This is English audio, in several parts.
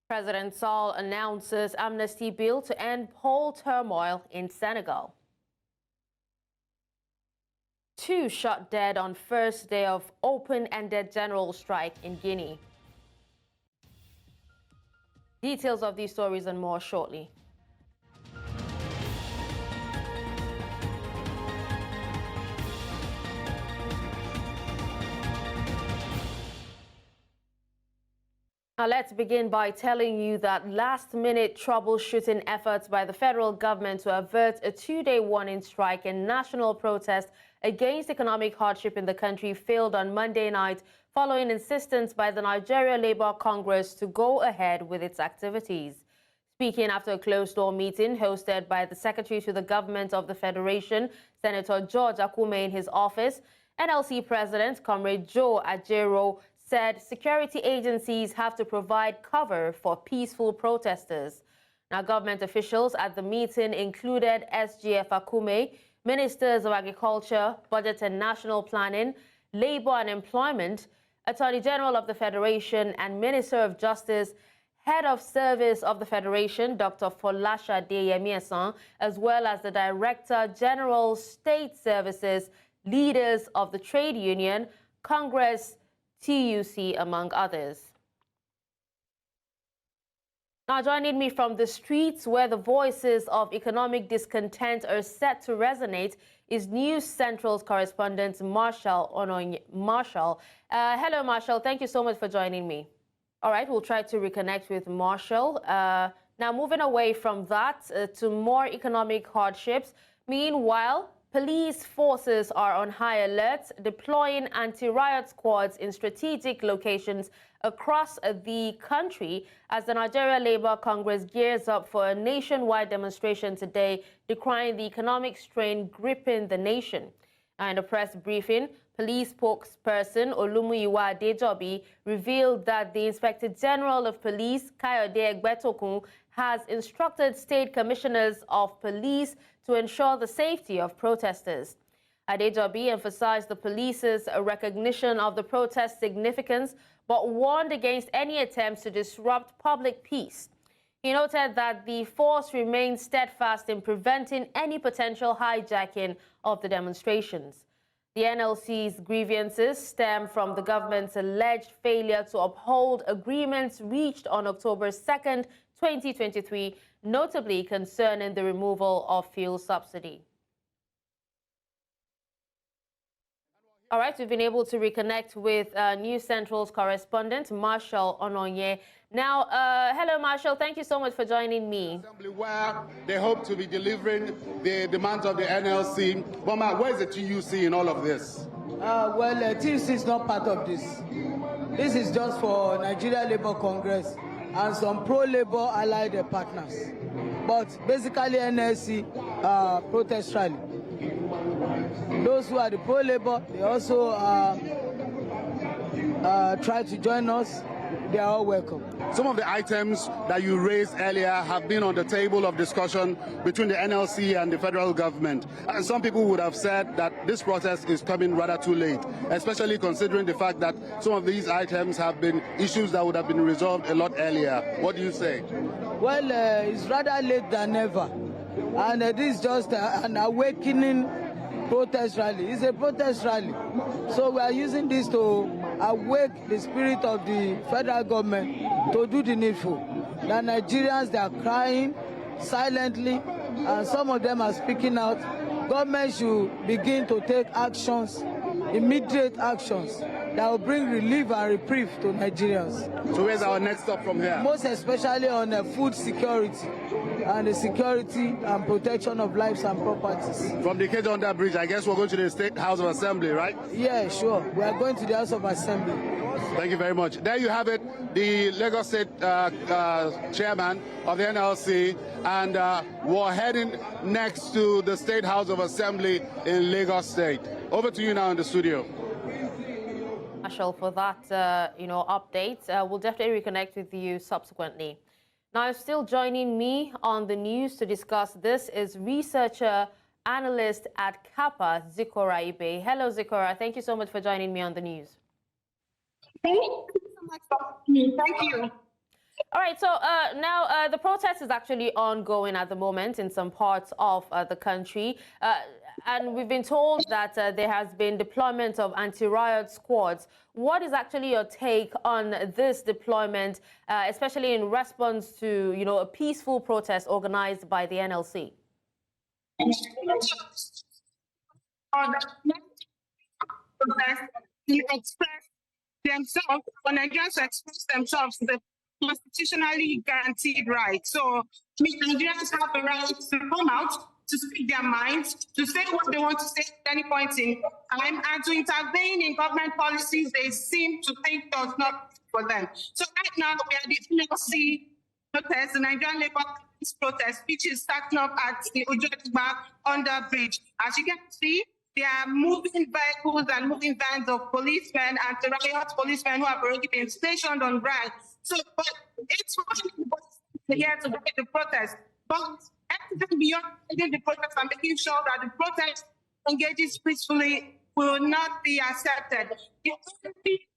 President Sall announces amnesty bill to end poll turmoil in Senegal. 2 shot dead on first day of open-ended general strike in Guinea. Details of these stories and more shortly. Now let's begin by telling you that last-minute troubleshooting efforts by the federal government to avert a 2-day warning strike and national protest against economic hardship in the country failed on Monday night following insistence by the Nigeria Labour Congress to go ahead with its activities. Speaking after a closed-door meeting hosted by the Secretary to the Government of the Federation, Senator George Akume in his office, NLC President Comrade Joe Ajero said security agencies have to provide cover for peaceful protesters. Now, government officials at the meeting included SGF Akume, Ministers of Agriculture, Budget and National Planning, Labor and Employment, Attorney General of the Federation and Minister of Justice, Head of Service of the Federation, Dr. Folasade Yemiesan, as well as the Director General State Services, leaders of the trade union, Congress, TUC, among others. Now joining me from the streets where the voices of economic discontent are set to resonate is News Central's correspondent Marshall Ononye. Hello, Marshall. Thank you so much for joining me. All right, we'll try to reconnect with Marshall. Now moving away from that to more economic hardships. Meanwhile, police forces are on high alert, deploying anti-riot squads in strategic locations across the country as the Nigeria Labour Congress gears up for a nationwide demonstration today, decrying the economic strain gripping the nation. In a press briefing, police spokesperson Olumuyiwa Adejobi revealed that the Inspector General of Police, Kayode Egbetokun, has instructed state commissioners of police to ensure the safety of protesters. Adejobi emphasized the police's recognition of the protest's significance, but warned against any attempts to disrupt public peace. He noted that the force remains steadfast in preventing any potential hijacking of the demonstrations. The NLC's grievances stem from the government's alleged failure to uphold agreements reached on October 2nd, 2023, notably concerning the removal of fuel subsidy. All right, we've been able to reconnect with News Central's correspondent, Marshall Ononye. Now, hello, Marshall. Thank you so much for joining me. Assembly where they hope to be delivering the demands of the NLC. But where is the TUC in all of this? TUC is not part of this. This is just for Nigeria Labour Congress and some pro-Labour allied partners. But basically NLC protest rally. Those who are the pro-Labour, they also try to join us. They are all welcome. Some of the items that you raised earlier have been on the table of discussion between the NLC and the federal government. And some people would have said that this protest is coming rather too late, especially considering the fact that some of these items have been issues that would have been resolved a lot earlier. What do you say? Well, it's rather late than ever. And this is just an awakening protest rally. It's a protest rally. So we are using this to awake the spirit of the federal government to do the needful. The Nigerians, they are crying silently, and some of them are speaking out. Government should begin to take actions, immediate actions, that will bring relief and reprieve to Nigerians. So where's our next stop from here? Most especially on food security and the security and protection of lives and properties. From the Kayode under bridge, I guess we're going to the State House of Assembly, right? Yeah, sure. We are going to the House of Assembly. Thank you very much. There you have it, the Lagos State chairman of the NLC, and we're heading next to the State House of Assembly in Lagos State. Over to you now in the studio. Marshall, for that update. We'll definitely reconnect with you subsequently. Now, still joining me on the news to discuss this is researcher, analyst at Kappa, Zikora Ibe. Hello, Zikora. Thank you so much for joining me on the news. Thank you so much for me. Thank you. All right, so now the protest is actually ongoing at the moment in some parts of the country. And we've been told that there has been deployment of anti-riot squads. What is actually your take on this deployment, especially in response to, a peaceful protest organized by the NLC? Express themselves, for Nigerians to express themselves, the constitutionally guaranteed right. So Nigerians have the right to come out, to speak their minds, to say what they want to say at any point in time, and to intervene in government policies they seem to think does not work for them. So right now we are the NLC protest, the Nigerian Labour protest, which is starting up at the Ojotba under bridge. As you can see, there are moving vehicles and moving vans of policemen, anti-riot policemen who have already been stationed on ground. So, but it's here to break the protest. But everything beyond the protest and making sure that the protest engages peacefully will not be accepted. The only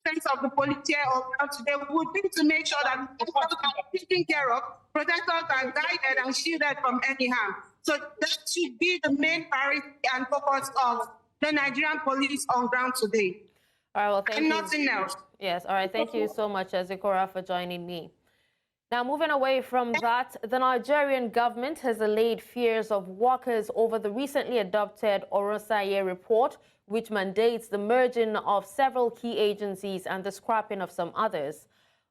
sense of the police here or today would be to make sure that protesters are taken care of, protesters are guided and shielded from any harm. So that should be the main priority and focus of the Nigerian police on ground today. All right, well, thank you. And nothing else. Yes, all right. Thank you so much, Zikora, for joining me. Now, moving away from that, the Nigerian government has allayed fears of workers over the recently adopted Oronsaye report, which mandates the merging of several key agencies and the scrapping of some others.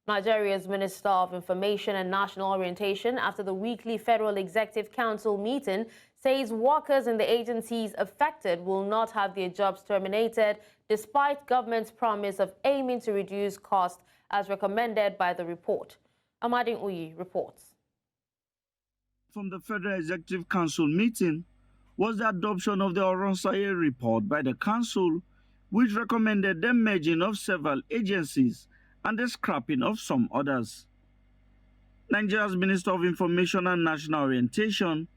Nigeria's Minister of Information and National Orientation, after the weekly Federal Executive Council meeting, says workers in the agencies affected will not have their jobs terminated, despite government's promise of aiming to reduce costs as recommended by the report. Amading Uyi reports. From the Federal Executive Council meeting was the adoption of the Oronsaye report by the Council, which recommended the merging of several agencies and the scrapping of some others. Nigeria's Minister of Information and National Orientation,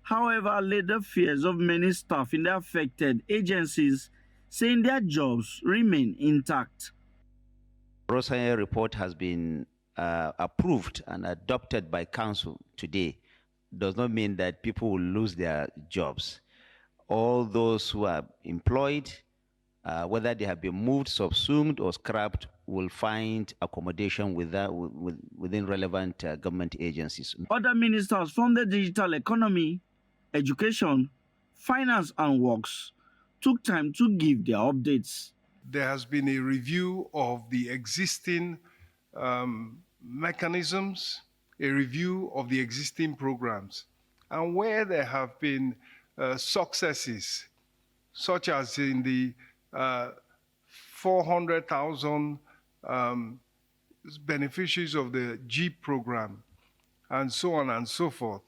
however, allayed the fears of many staff in the affected agencies, saying their jobs remain intact. The Oronsaye report has been approved and adopted by Council today. Does not mean that people will lose their jobs. All those who are employed, whether they have been moved, subsumed, or scrapped, will find accommodation within relevant government agencies. Other ministers from the digital economy, education, finance, and works took time to give their updates. There has been a review of the existing mechanisms, a review of the existing programs, and where there have been successes, such as in the 400,000 beneficiaries of the GEEP program, and so on and so forth.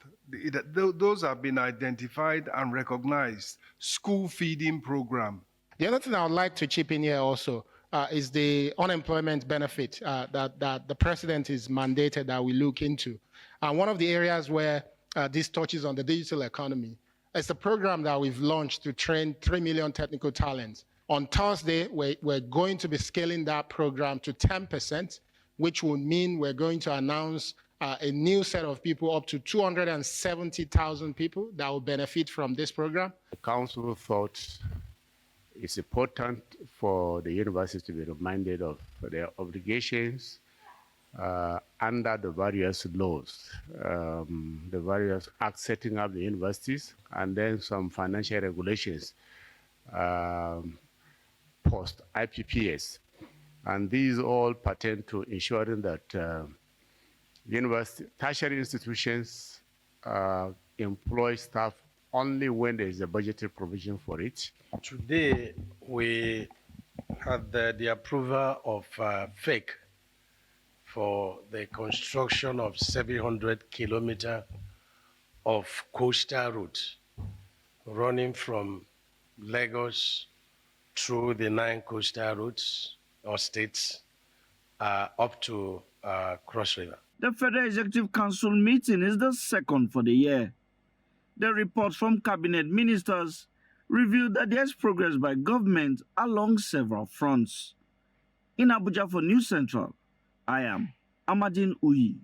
Those have been identified and recognized. School feeding program. The other thing I would like to chip in here also is the unemployment benefit that the president is mandated that we look into. And one of the areas where this touches on the digital economy is the program that we've launched to train 3 million technical talents. On Thursday, we're going to be scaling that program to 10%, which would mean we're going to announce a new set of people, up to 270,000 people that will benefit from this program. The council thought it's important for the universities to be reminded of their obligations under the various laws, the various acts setting up the universities, and then some financial regulations post-IPPS. And these all pertain to ensuring that tertiary institutions employ staff only when there is a budgetary provision for it. Today, we had the approval of FAKE for the construction of 700 kilometers of coastal route running from Lagos through the 9 coastal routes or states up to Cross River. The Federal Executive Council meeting is the second for the year. The reports from cabinet ministers revealed that there is progress by government along several fronts. In Abuja for News Central, I am Amadin Uyi.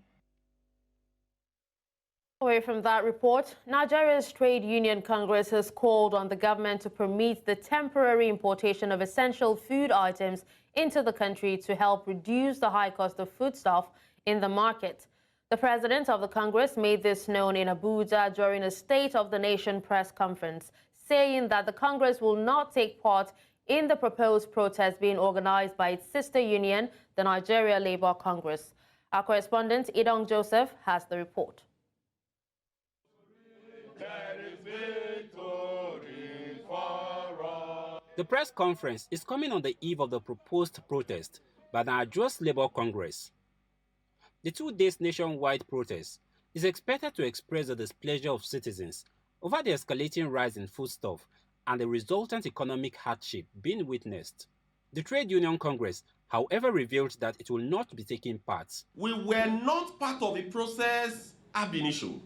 Away from that report, Nigeria's Trade Union Congress has called on the government to permit the temporary importation of essential food items into the country to help reduce the high cost of foodstuff in the market. The president of the Congress made this known in Abuja during a State of the Nation press conference, saying that the Congress will not take part in the proposed protest being organized by its sister union, the Nigeria Labour Congress. Our correspondent, Idong Joseph, has the report. The press conference is coming on the eve of the proposed protest by the Nigeria Labour Congress. The 2 days nationwide protest is expected to express the displeasure of citizens over the escalating rise in foodstuff and the resultant economic hardship being witnessed. The Trade Union Congress, however, revealed that it will not be taking part. We were not part of the process ab initio.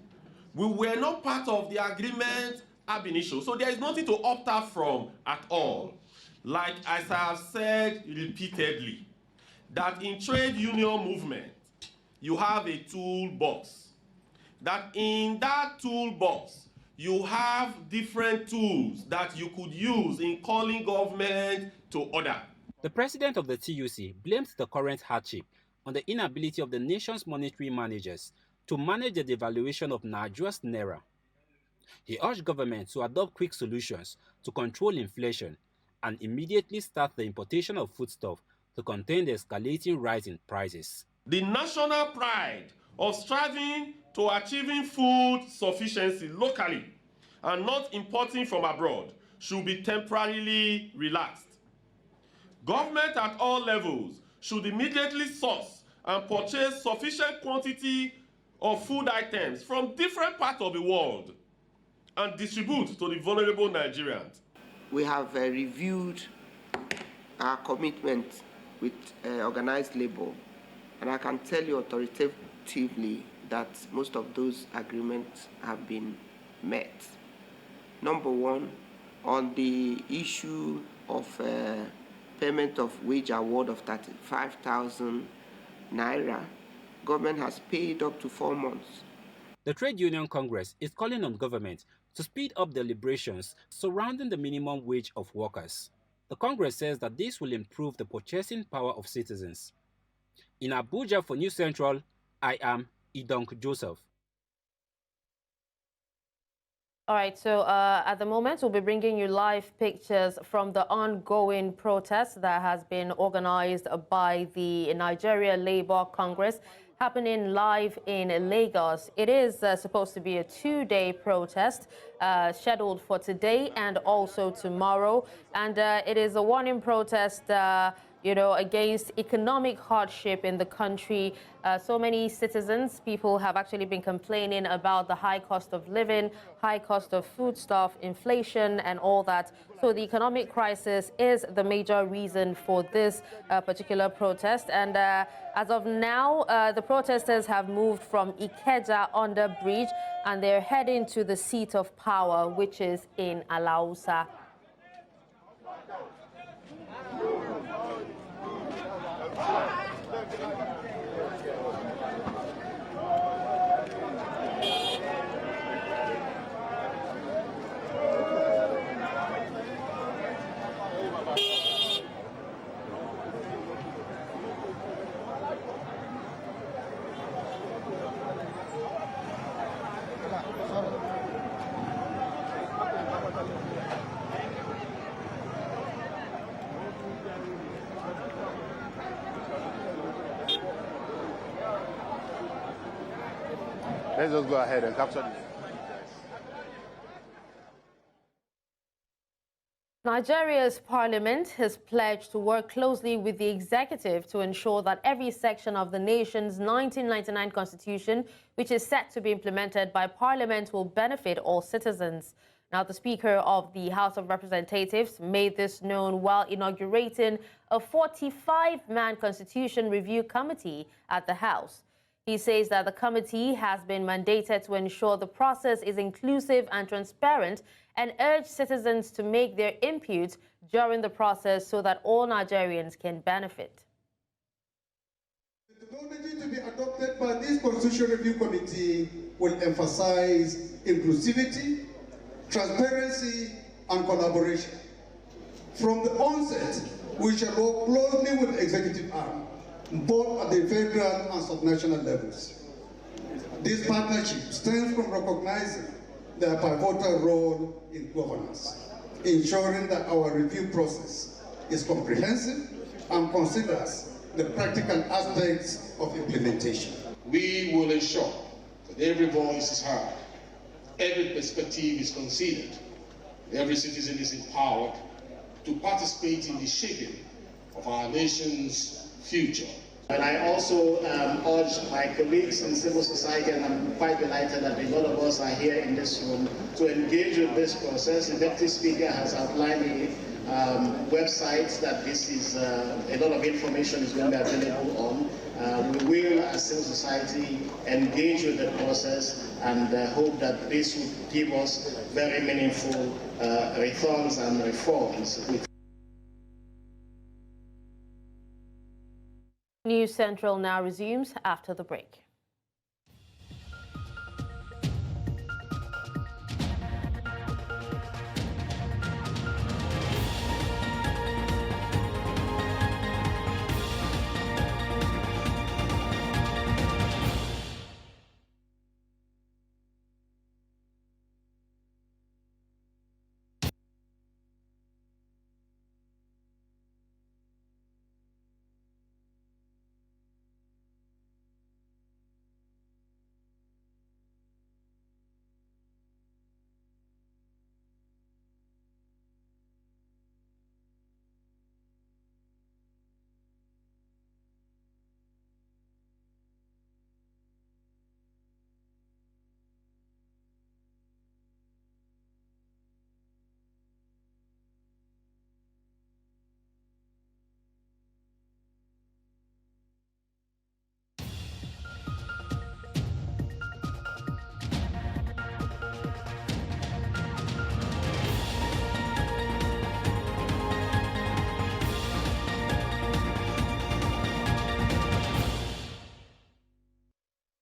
We were not part of the agreement ab initio. So there is nothing to opt out from at all. Like as I have said repeatedly, that in trade union movement, you have a toolbox. That in that toolbox, you have different tools that you could use in calling government to order. The president of the TUC blamed the current hardship on the inability of the nation's monetary managers to manage the devaluation of Nigeria's naira. He urged government to adopt quick solutions to control inflation and immediately start the importation of foodstuff to contain the escalating rise in prices. The national pride of striving to achieving food sufficiency locally and not importing from abroad should be temporarily relaxed. Government at all levels should immediately source and purchase sufficient quantity of food items from different parts of the world and distribute to the vulnerable Nigerians. We have reviewed our commitment with organized labor, and I can tell you authoritatively that most of those agreements have been met. Number one, on the issue of payment of wage award of 35,000 naira, government has paid up to 4 months. The Trade Union Congress is calling on government to speed up deliberations surrounding the minimum wage of workers. The Congress says that this will improve the purchasing power of citizens. In Abuja for News Central, I am Idong Joseph. All right, so at the moment, we'll be bringing you live pictures from the ongoing protest that has been organized by the Nigeria Labour Congress, happening live in Lagos. It is supposed to be a 2-day protest scheduled for today and also tomorrow. And it is a warning protest against economic hardship in the country. So many citizens, people have actually been complaining about the high cost of living, high cost of foodstuff, inflation, and all that. So the economic crisis is the major reason for this particular protest. And as of now, the protesters have moved from Ikeja under bridge, and they're heading to the seat of power, which is in Alausa. Let's just go ahead and capture this. Nigeria's parliament has pledged to work closely with the executive to ensure that every section of the nation's 1999 constitution, which is set to be implemented by parliament, will benefit all citizens. Now, the Speaker of the House of Representatives made this known while inaugurating a 45-man constitution review committee at the House. He says that the committee has been mandated to ensure the process is inclusive and transparent and urged citizens to make their input during the process so that all Nigerians can benefit. The technology to be adopted by this Constitutional Review Committee will emphasize inclusivity, transparency, and collaboration. From the onset, we shall work closely with the executive arm, both at the federal and subnational levels. This partnership stems from recognizing their pivotal role in governance, ensuring that our review process is comprehensive and considers the practical aspects of implementation. We will ensure that every voice is heard, every perspective is considered, and every citizen is empowered to participate in the shaping of our nation's future. And I also urge my colleagues in civil society, and I'm quite delighted that a lot of us are here in this room, to engage with this process. The Deputy Speaker has outlined the websites that this is, a lot of information is going to be available on. We will, as civil society, engage with the process and hope that this will give us very meaningful returns and reforms. News Central now resumes after the break.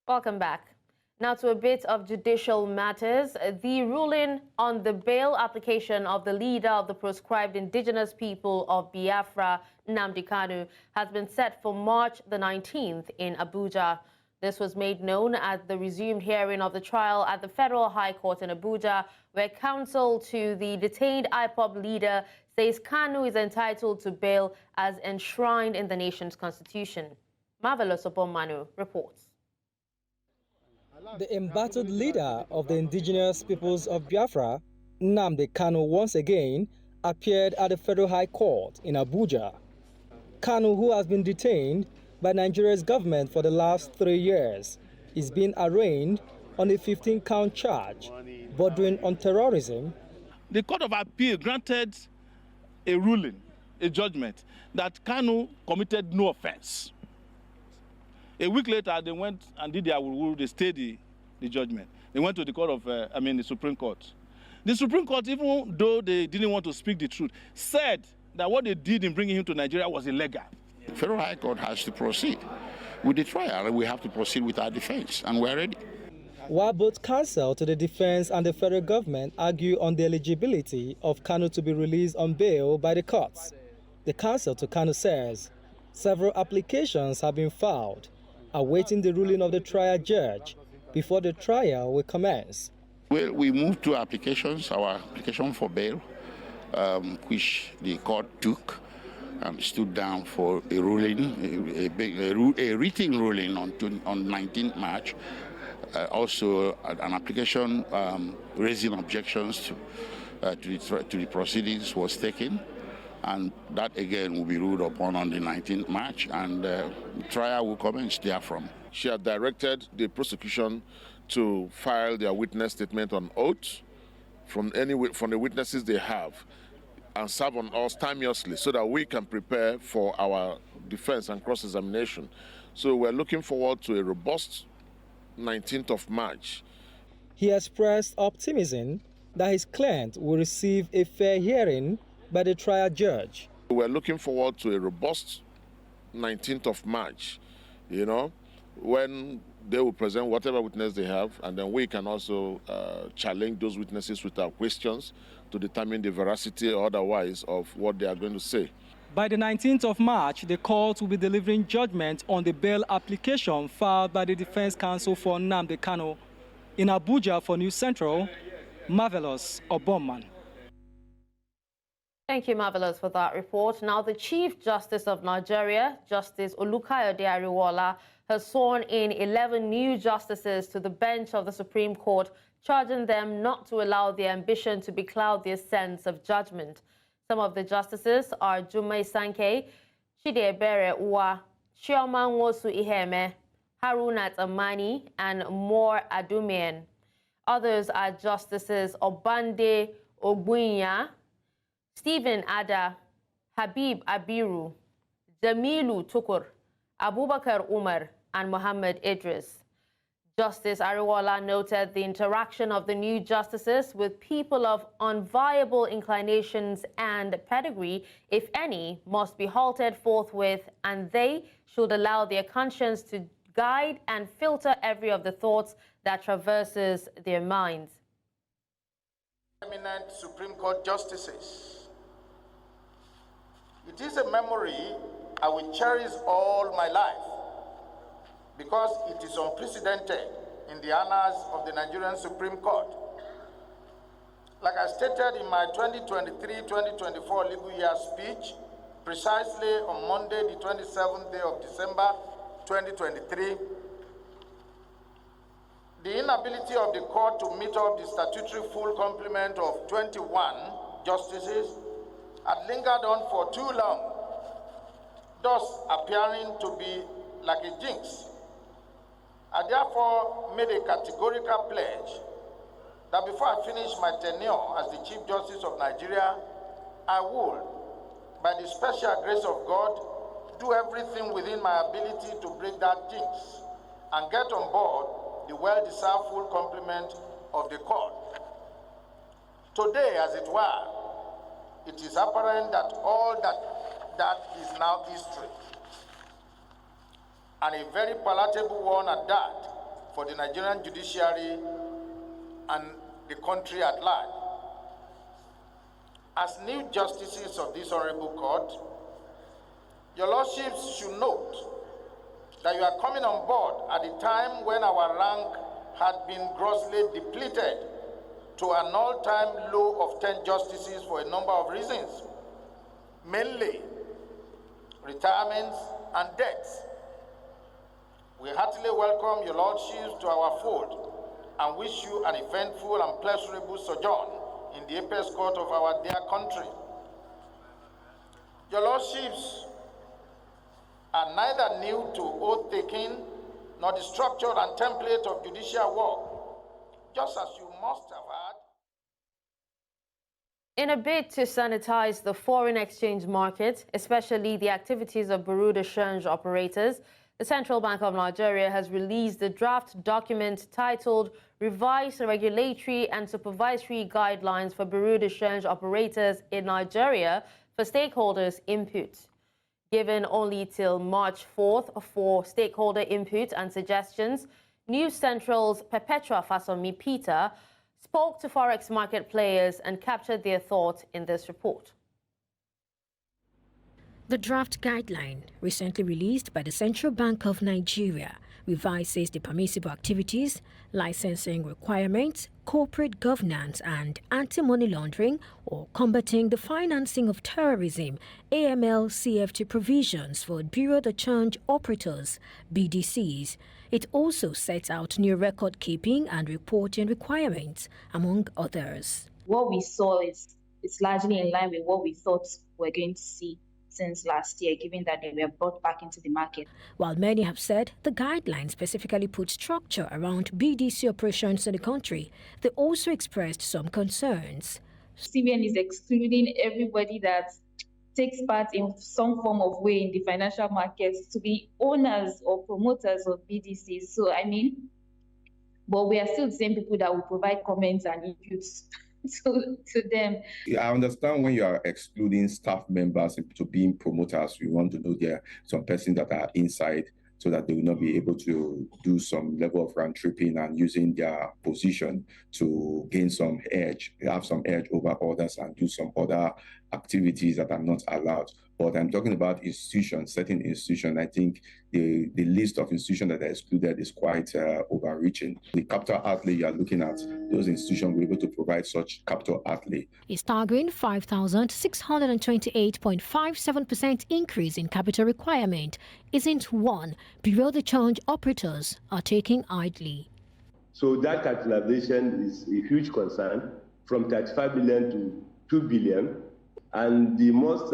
Welcome back. Now to a bit of judicial matters. The ruling on the bail application of the leader of the proscribed indigenous people of Biafra, Nnamdi Kanu, has been set for March the 19th in Abuja. This was made known at the resumed hearing of the trial at the Federal High Court in Abuja, where counsel to the detained IPOB leader says Kanu is entitled to bail as enshrined in the nation's constitution. Marvelous Obomanu reports. The embattled leader of the indigenous peoples of Biafra, Nnamdi Kanu, once again appeared at the Federal High Court in Abuja. Kanu, who has been detained by Nigeria's government for the last 3 years, is being arraigned on a 15-count charge bordering on terrorism. The Court of Appeal granted a ruling, a judgment, that Kanu committed no offense. A week later, they went and did their rule. They stayed the judgment. They went to the court of, the Supreme Court. The Supreme Court, even though they didn't want to speak the truth, said that what they did in bringing him to Nigeria was illegal. Federal High Court has to proceed with the trial. We have to proceed with our defense, and we're ready. While both counsel to the defense and the federal government argue on the eligibility of Kanu to be released on bail by the courts, the counsel to Kanu says several applications have been filed, awaiting the ruling of the trial judge before the trial will commence. Well, we moved two applications, our application for bail, which the court took and stood down for a ruling, a written ruling on 19th March. Also, an application raising objections to the proceedings was taken. And that again will be ruled upon on the 19th March, and the trial will commence therefrom. She had directed the prosecution to file their witness statement on oath from the witnesses they have and serve on us timeously so that we can prepare for our defense and cross-examination. So we're looking forward to a robust 19th of March. He expressed optimism that his client will receive a fair hearing by the trial judge. We're looking forward to a robust 19th of March, when they will present whatever witness they have, and then we can also challenge those witnesses with our questions to determine the veracity or otherwise of what they are going to say. By the 19th of March, the court will be delivering judgment on the bail application filed by the Defense Counsel for Nnamdi Kanu. In Abuja for News Central, Marvelous Obomman. Thank you, Marvelous, for that report. Now, the Chief Justice of Nigeria, Justice Kayode Egbetokun, has sworn in 11 new justices to the bench of the Supreme Court, charging them not to allow their ambition to becloud their sense of judgment. Some of the justices are Jumai Sankey, Chidiebere Uwa, Chioma Nwosu Iheme, Harunat Amani, and More Adumian. Others are Justices Obande Ogbunya, Stephen Ada, Habib Abiru, Jamilu Tukur, Abubakar Umar, and Muhammad Idris. Justice Ariwoola noted the interaction of the new justices with people of unviable inclinations and pedigree, if any, must be halted forthwith, and they should allow their conscience to guide and filter every of the thoughts that traverses their minds. Eminent Supreme Court justices, it is a memory I will cherish all my life, because it is unprecedented in the annals of the Nigerian Supreme Court. Like I stated in my 2023-2024 legal year speech, precisely on Monday, the 27th day of December, 2023, the inability of the court to meet up the statutory full complement of 21 justices had lingered on for too long, thus appearing to be like a jinx. I therefore made a categorical pledge that before I finish my tenure as the Chief Justice of Nigeria, I would, by the special grace of God, do everything within my ability to break that jinx and get on board the well-deserved full complement of the court. Today, as it were, it is apparent that all that is now history, and a very palatable one at that, for the Nigerian judiciary and the country at large. As new justices of this honorable court, your lordships should note that you are coming on board at a time when our rank had been grossly depleted to an all-time low of 10 justices for a number of reasons, mainly retirements and deaths. We heartily welcome your lordships to our fold and wish you an eventful and pleasurable sojourn in the apex court of our dear country. Your lordships are neither new to oath-taking nor the structure and template of judicial work, just as you must have had. In a bid to sanitize the foreign exchange market, especially the activities of bureau de change operators, the Central Bank of Nigeria has released a draft document titled Revised Regulatory and Supervisory Guidelines for Bureau de Change Operators in Nigeria for Stakeholders' Input. Given only till March 4th for stakeholder input and suggestions, News Central's Perpetua Fasomi Peter spoke to forex market players and captured their thoughts in this report. The draft guideline, recently released by the Central Bank of Nigeria, revises the permissible activities, licensing requirements, corporate governance, and anti-money laundering or combating the financing of terrorism (AML-CFT) provisions for Bureau de Change operators (BDCs). It also sets out new record-keeping and reporting requirements, among others. What we saw is largely in line with what we thought we're going to see since last year, given that they were brought back into the market. While many have said the guidelines specifically put structure around BDC operations in the country, they also expressed some concerns. CBN is excluding everybody that takes part in some form of way in the financial markets to be owners or promoters of BDCs. So, but we are still the same people that will provide comments and inputs to them. I understand when you are excluding staff members to being promoters, you want to know there are some persons that are inside so that they will not be able to do some level of round tripping and using their position to gain some edge, have some edge over others and do some other activities that are not allowed. But I'm talking about institutions, certain institutions. I think the list of institutions that are excluded is quite overreaching. The capital outlay you are looking at, those institutions will be able to provide such capital outlay. A staggering 5,628.57% increase in capital requirement isn't one below the challenge operators are taking idly. So that capitalization is a huge concern, from 35 billion to 2 billion. And the most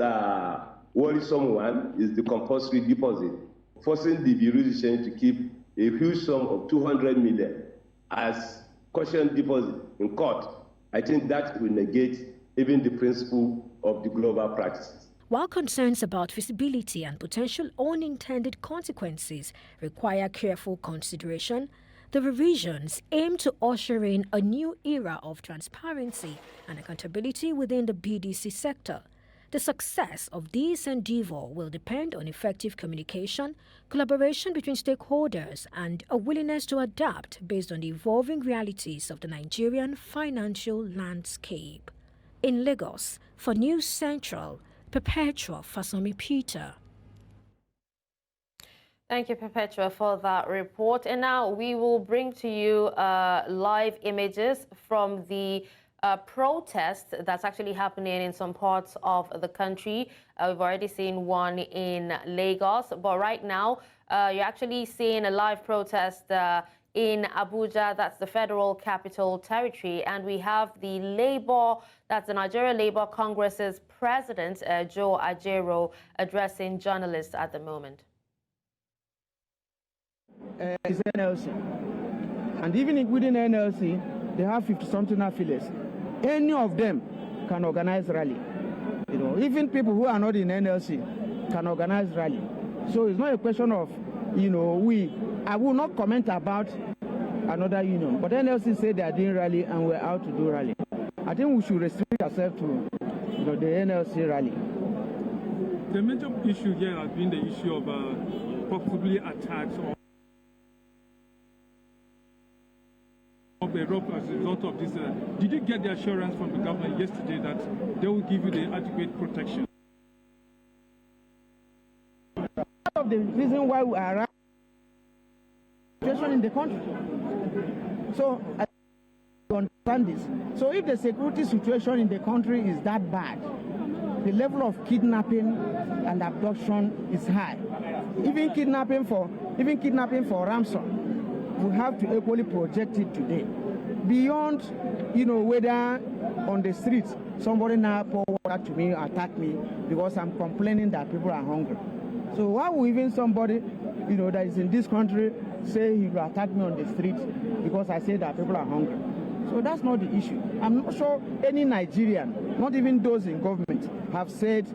worrisome one is the compulsory deposit, forcing the Bureau de Change to keep a huge sum of 200 million as caution deposit in court. I think that will negate even the principle of the global practices. While concerns about feasibility and potential unintended consequences require careful consideration, the revisions aim to usher in a new era of transparency and accountability within the BDC sector. The success of this endeavor will depend on effective communication, collaboration between stakeholders, and a willingness to adapt based on the evolving realities of the Nigerian financial landscape. In Lagos, for News Central, Perpetua Fasami Peter. Thank you, Perpetua, for that report. And now we will bring to you live images from the protest that's actually happening in some parts of the country. We've already seen one in Lagos, but right now you're actually seeing a live protest in Abuja, that's the Federal Capital Territory, and we have the the Nigeria Labour Congress's president, Joe Ajero, addressing journalists at the moment. It's NLC, and even within NLC, they have 50-something affiliates. Any of them can organize rally. You know, even people who are not in NLC can organize rally. So it's not a question of, you know, I will not comment about another union, but NLC said they are doing rally and we're out to do rally. I think we should restrict ourselves to, you know, the NLC rally. The major issue here has been the issue of possibly attacks or as a result of this. Did you get the assurance from the government yesterday that they will give you the adequate protection? Part of the reason why we are situation in the country. So I understand this. So if the security situation in the country is that bad, the level of kidnapping and abduction is high. Even kidnapping for ransom, we have to equally project it today. Beyond, you know, whether on the streets somebody now pour water to me, attack me because I'm complaining that people are hungry. So why would even somebody, you know, that is in this country say he will attack me on the streets because I say that people are hungry? So that's not the issue. I'm not sure any Nigerian, not even those in government, have said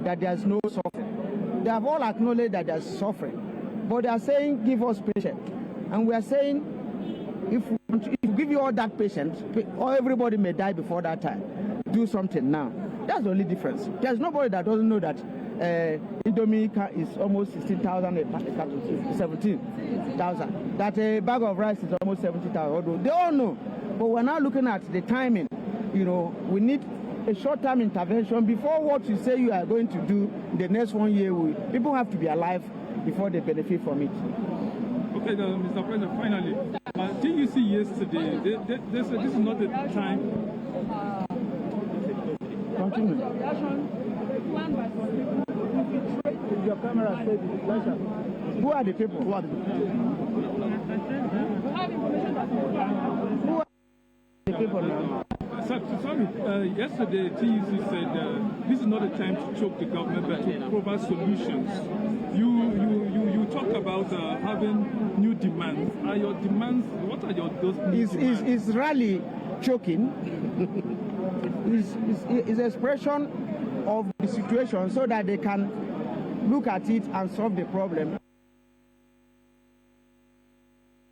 that there's no suffering. They have all acknowledged that there's suffering, but they are saying give us patience. And we are saying, if we give you all that patience, or everybody may die before that time, do something now. That's the only difference. There's nobody that doesn't know that Indomie is almost 16,000, 17,000. That a bag of rice is almost 70,000. They all know. But we're now looking at the timing. You know, we need a short-term intervention before what you say you are going to do the next 1 year. People have to be alive before they benefit from it. Okay, Mr. President, finally, TUC yesterday, they said this is not the time. Continue. Your camera said who are the people? Who are the people now? Sorry, yesterday TUC said this is not a time to choke the government, but to provide solutions. You talk about having new demands. Are your demands? What are those new demands? Is rally choking? is expression of the situation so that they can look at it and solve the problem.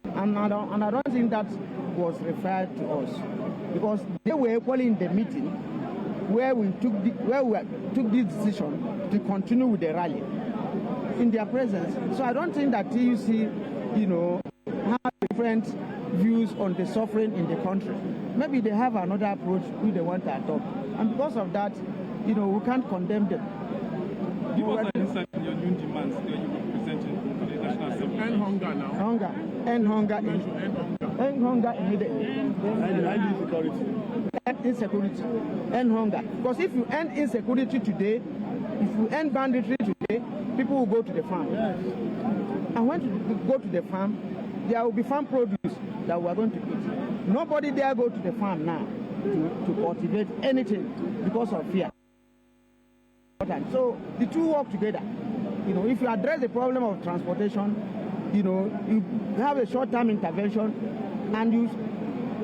And I don't think that was referred to us, because they were equally in the meeting where we took this decision to continue with the rally. in their presence. So I don't think that TUC, have different views on the suffering in the country. Maybe they have another approach which they want to adopt. And because of that, we can't condemn them. Give us an insight in your new demands that you will present in the National Assembly. End hunger now. End hunger immediately. End insecurity. End insecurity. End hunger. Because if you end insecurity today, if you end banditry today, people will go to the farm. Yes. And when you go to the farm, there will be farm produce that we are going to eat. Nobody dare go to the farm now to cultivate anything because of fear. So the two work together. If you address the problem of transportation, you have a short-term intervention, and you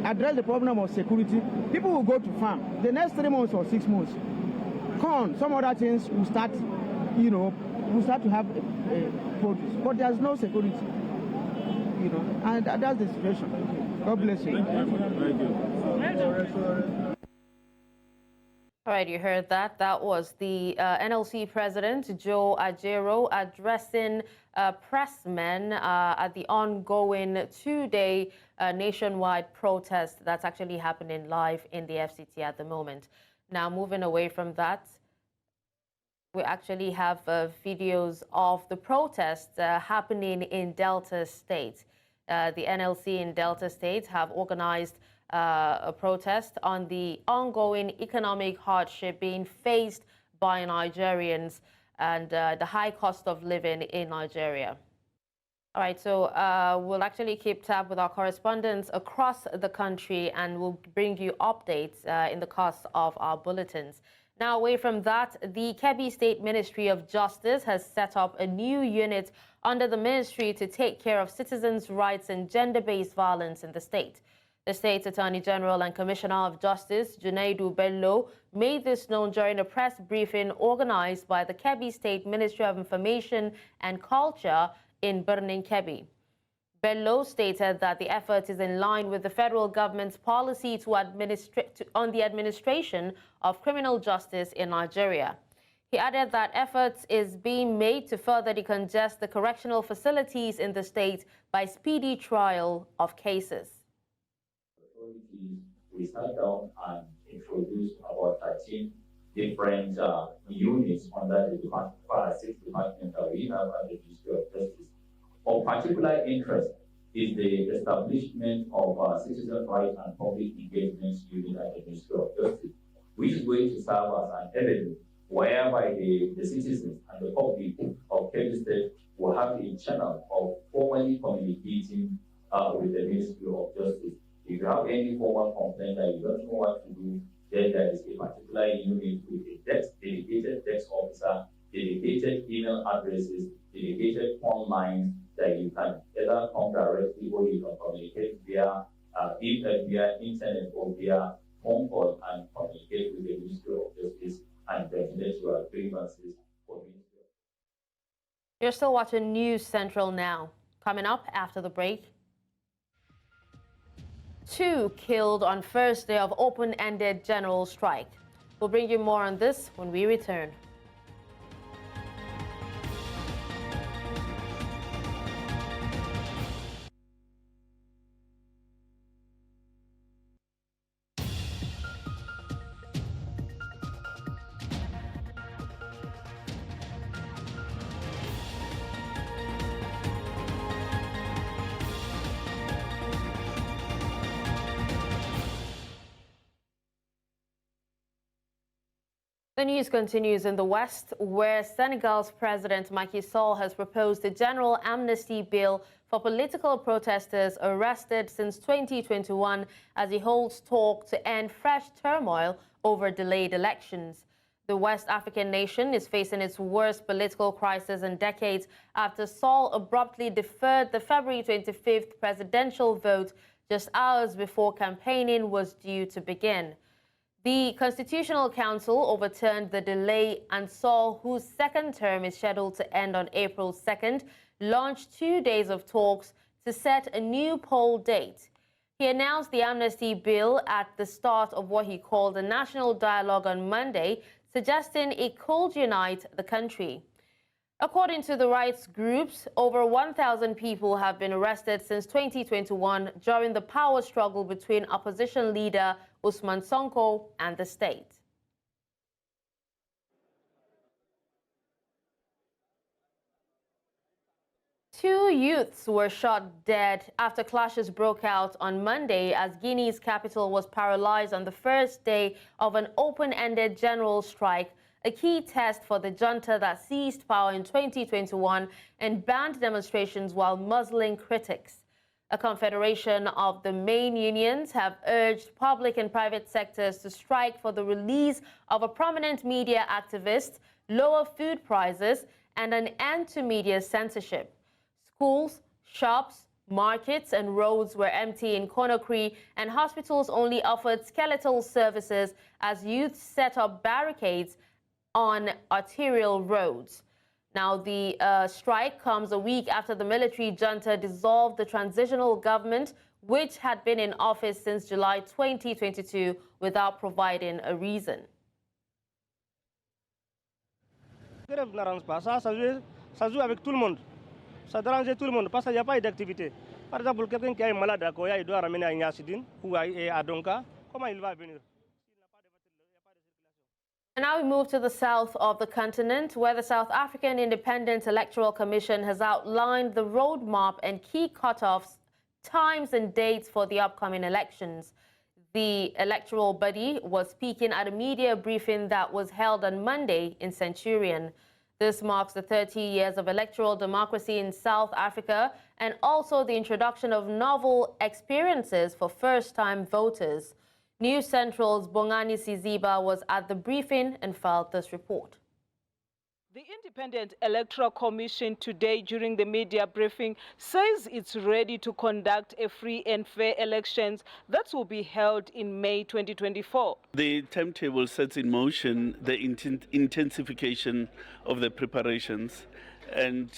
address the problem of security, people will go to farm. The next 3 months or 6 months, corn, some other things will start, will start to have a produce. But there's no security, and that's the situation. God bless you. All right, you heard that. That was the NLC President, Joe Ajero, addressing pressmen at the ongoing 2-day nationwide protest that's actually happening live in the FCT at the moment. Now, moving away from that, we actually have videos of the protests happening in Delta State. The NLC in Delta State have organized a protest on the ongoing economic hardship being faced by Nigerians and the high cost of living in Nigeria. All right, so we'll actually keep tab with our correspondents across the country, and we'll bring you updates in the course of our bulletins. Now, away from that, the Kebbi State Ministry of Justice has set up a new unit under the ministry to take care of citizens' rights and gender-based violence in the state. The State's Attorney General and Commissioner of Justice, Junaidu Bello, made this known during a press briefing organized by the Kebbi State Ministry of Information and Culture in Birnin Kebbi. Bello stated that the effort is in line with the federal government's policy on the administration of criminal justice in Nigeria. He added that efforts is being made to further decongest the correctional facilities in the state by speedy trial of cases. We sat down and introduced about 13 different units under the department that we have at the Ministry of Justice. Of particular interest is the establishment of citizen rights and public engagement unit at the Ministry of Justice, which is going to serve as an avenue whereby the citizens and the public of Kebbi State will have a channel of formally communicating with the Ministry of Justice. If you have any formal complaint that you don't know what to do, then there is a particular unit with a dedicated desk officer, dedicated email addresses, dedicated phone lines that you can either come directly or you can communicate via internet or via phone call and communicate with the Ministry of Justice and present your grievances for Ministry. You're still watching News Central now. Coming up after the break. 2 killed on first day of open-ended general strike. We'll bring you more on this when we return. The news continues in the West, where Senegal's President Macky Sall has proposed a general amnesty bill for political protesters arrested since 2021 as he holds talk to end fresh turmoil over delayed elections. The West African nation is facing its worst political crisis in decades after Sall abruptly deferred the February 25th presidential vote just hours before campaigning was due to begin. The Constitutional Council overturned the delay, and Sall, whose second term is scheduled to end on April 2nd, launched 2 days of talks to set a new poll date. He announced the amnesty bill at the start of what he called a national dialogue on Monday, suggesting it could unite the country. According to the rights groups, over 1,000 people have been arrested since 2021 during the power struggle between opposition leader Usman Sonko and the state. Two youths were shot dead after clashes broke out on Monday as Guinea's capital was paralyzed on the first day of an open-ended general strike, a key test for the junta that seized power in 2021 and banned demonstrations while muzzling critics. A confederation of the main unions have urged public and private sectors to strike for the release of a prominent media activist, lower food prices, and an end to media censorship. Schools, shops, markets and roads were empty in Conakry, and hospitals only offered skeletal services as youth set up barricades on arterial roads. Now, the strike comes a week after the military junta dissolved the transitional government, which had been in office since July 2022 without providing a reason. Ça dérange tout le monde parce qu'il n'y a pas d'activité. Par exemple, quelqu'un qui est malade, il doit ramener un Yassidine ou à Donka, comment il va venir? And now we move to the south of the continent, where the South African Independent Electoral Commission has outlined the roadmap and key cutoffs, times and dates for the upcoming elections. The electoral body was speaking at a media briefing that was held on Monday in Centurion. This marks the 30 years of electoral democracy in South Africa and also the introduction of novel experiences for first-time voters. News Central's Bongani Siziba was at the briefing and filed this report. The Independent Electoral Commission today during the media briefing says it's ready to conduct a free and fair elections that will be held in May 2024. The timetable sets in motion the intensification of the preparations, and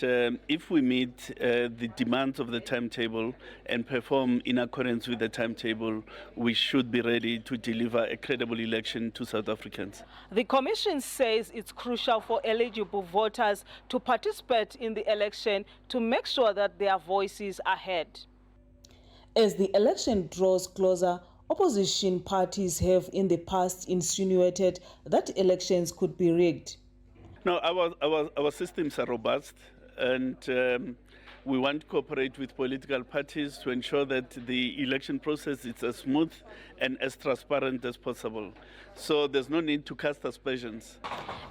if we meet the demands of the timetable and perform in accordance with the timetable, we should be ready to deliver a credible election to South Africans. The Commission says it's crucial for eligible voters to participate in the election to make sure that their voices are heard. As the election draws closer, opposition parties have in the past insinuated that elections could be rigged. No, our systems are robust, and we want to cooperate with political parties to ensure that the election process is as smooth and as transparent as possible. So there's no need to cast aspersions.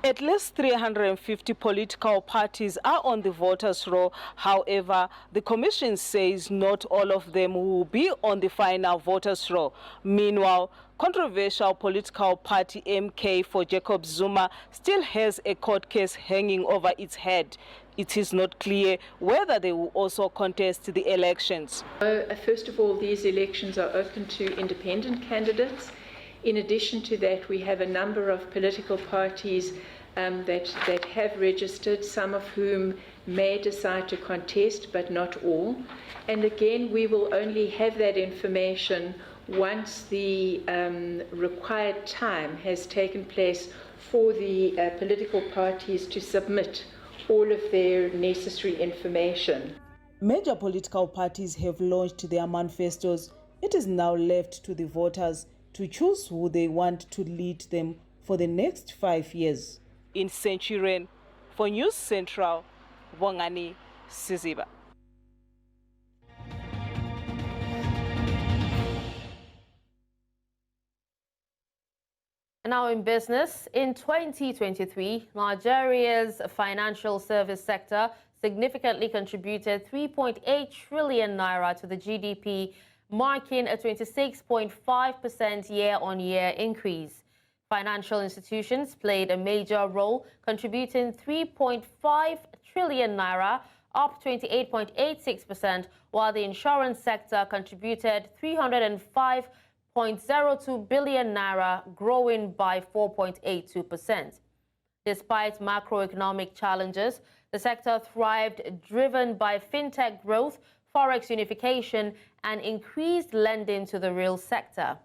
At least 350 political parties are on the voters' roll. However, the Commission says not all of them will be on the final voters' roll. Meanwhile, controversial political party MK for Jacob Zuma still has a court case hanging over its head. It is not clear whether they will also contest the elections. First of all, these elections are open to independent candidates. In addition to that, we have a number of political parties that have registered, some of whom may decide to contest, but not all. And again, we will only have that information once the required time has taken place for the political parties to submit all of their necessary information. Major political parties have launched their manifestos. It is now left to the voters to choose who they want to lead them for the next 5 years. In Centurion, for News Central, Bongani Siziba. Now in business, in 2023, Nigeria's financial service sector significantly contributed 3.8 trillion naira to the GDP, marking a 26.5% year-on-year increase. Financial institutions played a major role, contributing 3.5 trillion naira, up 28.86%, while the insurance sector contributed 305.02 billion naira, growing by 4.82%. Despite macroeconomic challenges, the sector thrived, driven by fintech growth, forex unification, and increased lending to the real sector.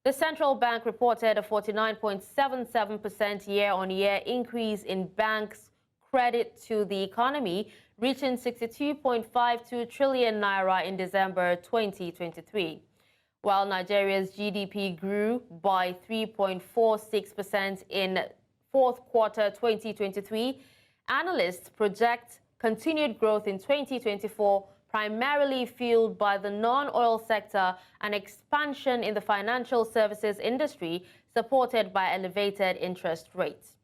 The central bank reported a 49.77% year-on-year increase in banks' credit to the economy, reaching 62.52 trillion naira in December 2023. While Nigeria's GDP grew by 3.46% in fourth quarter 2023, analysts project continued growth in 2024, primarily fueled by the non-oil sector and expansion in the financial services industry, supported by elevated interest rates.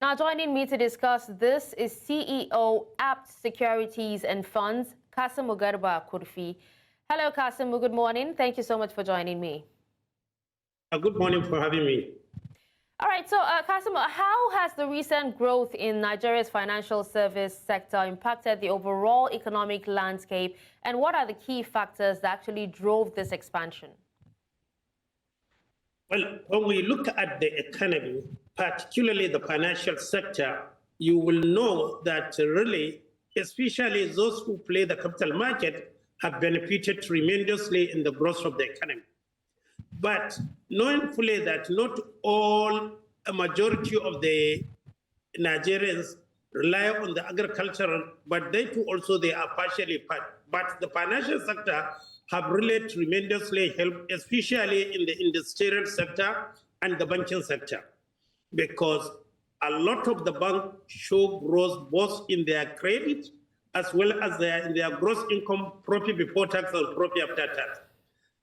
Now, joining me to discuss this is CEO, Apt Securities and Funds, Kasimu Garba Kurfi. Hello, Kasimu. Good morning. Thank you so much for joining me. Good morning for having me. All right. So, Kasimu, how has the recent growth in Nigeria's financial service sector impacted the overall economic landscape, and what are the key factors that actually drove this expansion? Well, when we look at the economy, particularly the financial sector, you will know that really, especially those who play the capital market, have benefited tremendously in the growth of the economy. But knowing fully that not all, a majority of the Nigerians rely on the agricultural, but they too also they are partially part. But the financial sector have really tremendously helped, especially in the industrial sector and the banking sector, because a lot of the banks show growth both in their credit as well as in their gross income, profit before tax and profit after tax.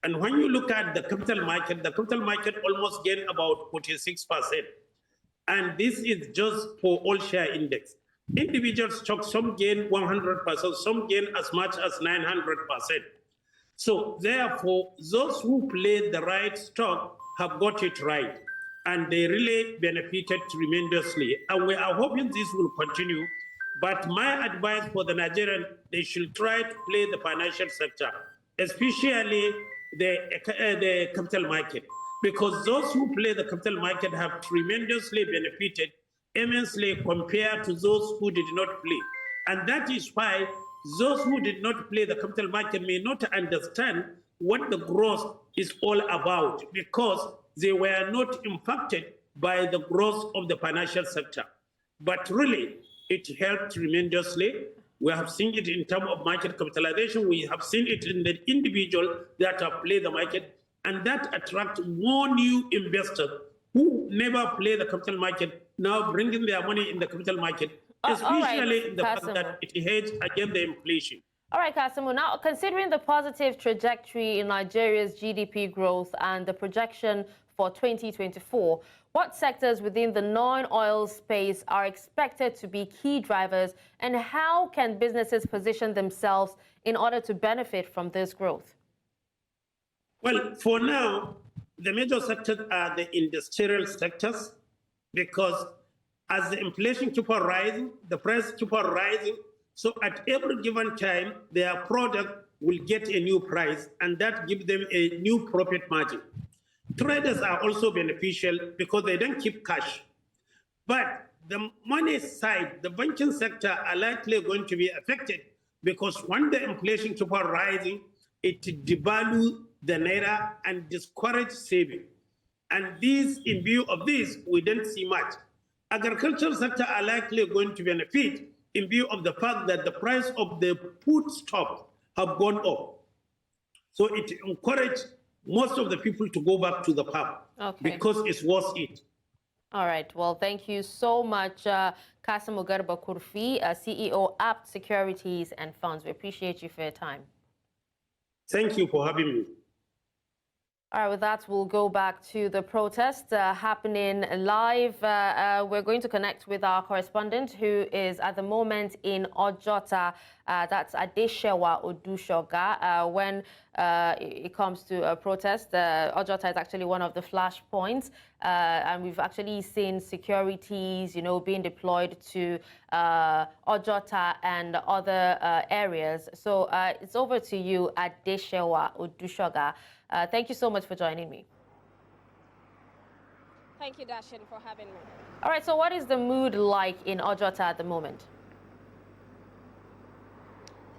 And when you look at the capital market almost gained about 46%. And this is just for all share index. Individual stocks, some gain 100%, some gain as much as 900%. So therefore, those who played the right stock have got it right, and they really benefited tremendously. And we are hoping this will continue. But my advice for the Nigerian, they should try to play the financial sector, especially the capital market, because those who play the capital market have tremendously benefited immensely compared to those who did not play. And that is why those who did not play the capital market may not understand what the growth is all about, because they were not impacted by the growth of the financial sector. But really, it helped tremendously. We have seen it in terms of market capitalization. We have seen it in the individual that have played the market, and that attracts more new investors who never play the capital market, now bringing their money in the capital market, especially in the fact that it hedges against the inflation. All right, Kasimu. Now, considering the positive trajectory in Nigeria's GDP growth and the projection for 2024, what sectors within the non-oil space are expected to be key drivers, and how can businesses position themselves in order to benefit from this growth? Well, for now, the major sectors are the industrial sectors, because as the inflation keeps on rising, the price keeps on rising. So at every given time, their product will get a new price, and that gives them a new profit margin. Traders are also beneficial because they don't keep cash. But the money side, the banking sector are likely going to be affected, because when the inflation keeps on rising, it devalues the naira and discourage saving. And this, in view of this, we don't see much. Agricultural sector are likely going to benefit in view of the fact that the price of the foodstuff have gone up. So it encourages most of the people to go back to the farm, because it's worth it. All right. Well, thank you so much, Kasimu Garba Kurfi, CEO, Apt Securities and Funds. We appreciate you for your time. Thank you for having me. All right, with that, we'll go back to the protest happening live. We're going to connect with our correspondent, who is at the moment in Ojota. That's Adeshewa Odushoga. When it comes to a protest, Ojota is actually one of the flashpoints. And we've actually seen securities, being deployed to Ojota and other areas. So it's over to you, Adeshewa Odushoga. Thank you so much for joining me. Thank you, Dashin, for having me. All right, so what is the mood like in Ojota at the moment?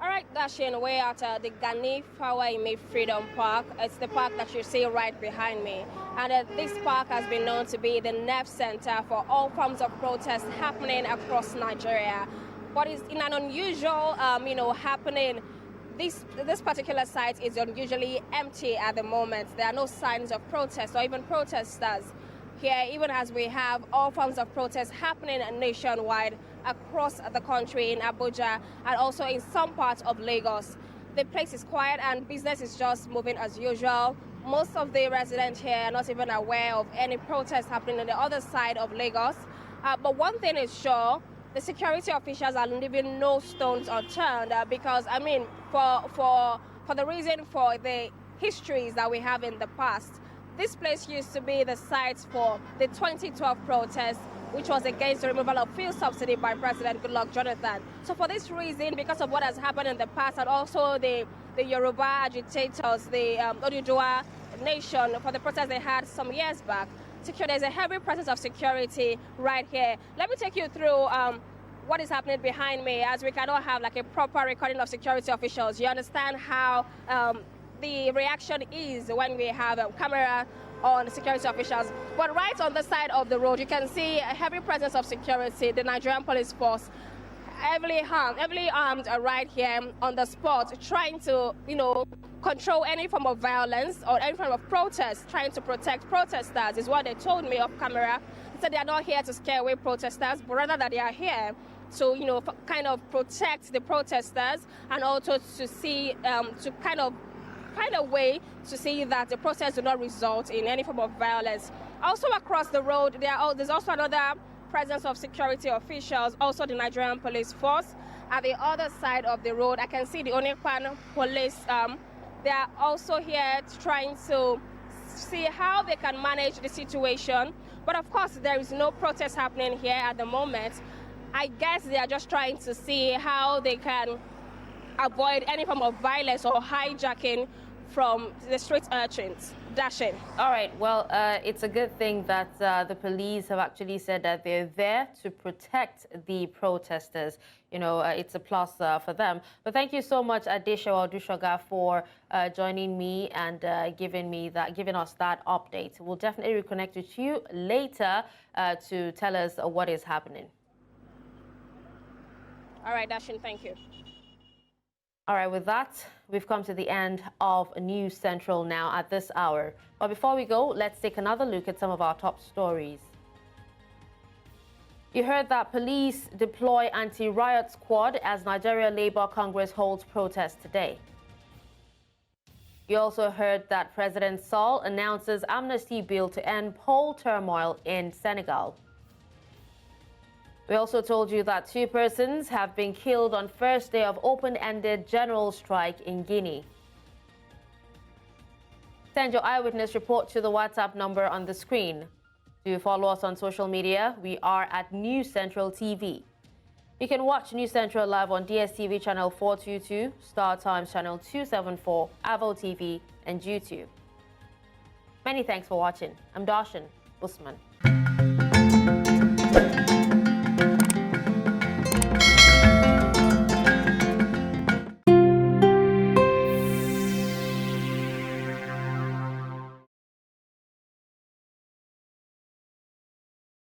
All right. right, Dashin, we're at the Gani Fawaime Freedom Park. It's the park that you see right behind me. And this park has been known to be the nerve center for all forms of protest happening across Nigeria. But it's in an unusual, happening. This particular site is unusually empty at the moment. There are no signs of protest or even protesters here, even as we have all forms of protests happening nationwide across the country, in Abuja and also in some parts of Lagos. The place is quiet and business is just moving as usual. Most of the residents here are not even aware of any protests happening on the other side of Lagos. But one thing is sure, the security officials are leaving no stones unturned because, for the reason for the histories that we have in the past. This place used to be the site for the 2012 protest, which was against the removal of fuel subsidy by President Goodluck Jonathan. So for this reason, because of what has happened in the past and also the Yoruba agitators, the Oduduwa nation, for the protest they had some years back, there's a heavy presence of security right here. Let me take you through what is happening behind me, as we cannot have like a proper recording of security officials. You understand how the reaction is when we have a camera on security officials. But right on the side of the road, you can see a heavy presence of security, the Nigerian police force, heavily armed right here on the spot, trying to, control any form of violence or any form of protest, trying to protect protesters, is what they told me off camera. They said they are not here to scare away protesters, but rather that they are here to, kind of protect the protesters and also to see, to kind of find a way to see that the protest do not result in any form of violence. Also across the road, there's also another presence of security officials, also the Nigerian police force. At the other side of the road, I can see the Onekwan police. They are also here trying to see how they can manage the situation. But of course, there is no protest happening here at the moment. I guess they are just trying to see how they can avoid any form of violence or hijacking from the street urchins. Dashing. All right, well, it's a good thing that the police have actually said that they're there to protect the protesters. It's a plus for them. But thank you so much, Adejobi Odushoga, for joining me and giving us that update. We'll definitely reconnect with you later to tell us what is happening. All right, Dashin, thank you. All right, with that, we've come to the end of News Central now at this hour. But before we go, let's take another look at some of our top stories. You heard that police deploy anti-riot squad as Nigeria Labour Congress holds protest today. You also heard that President Sall announces amnesty bill to end poll turmoil in Senegal. We also told you that 2 persons have been killed on first day of open-ended general strike in Guinea. Send your eyewitness report to the WhatsApp number on the screen. Do follow us on social media. We are at News Central TV. You can watch News Central live on DSTV channel 422, Star Times channel 274, Avo TV, and YouTube. Many thanks for watching. I'm Darshan Usman.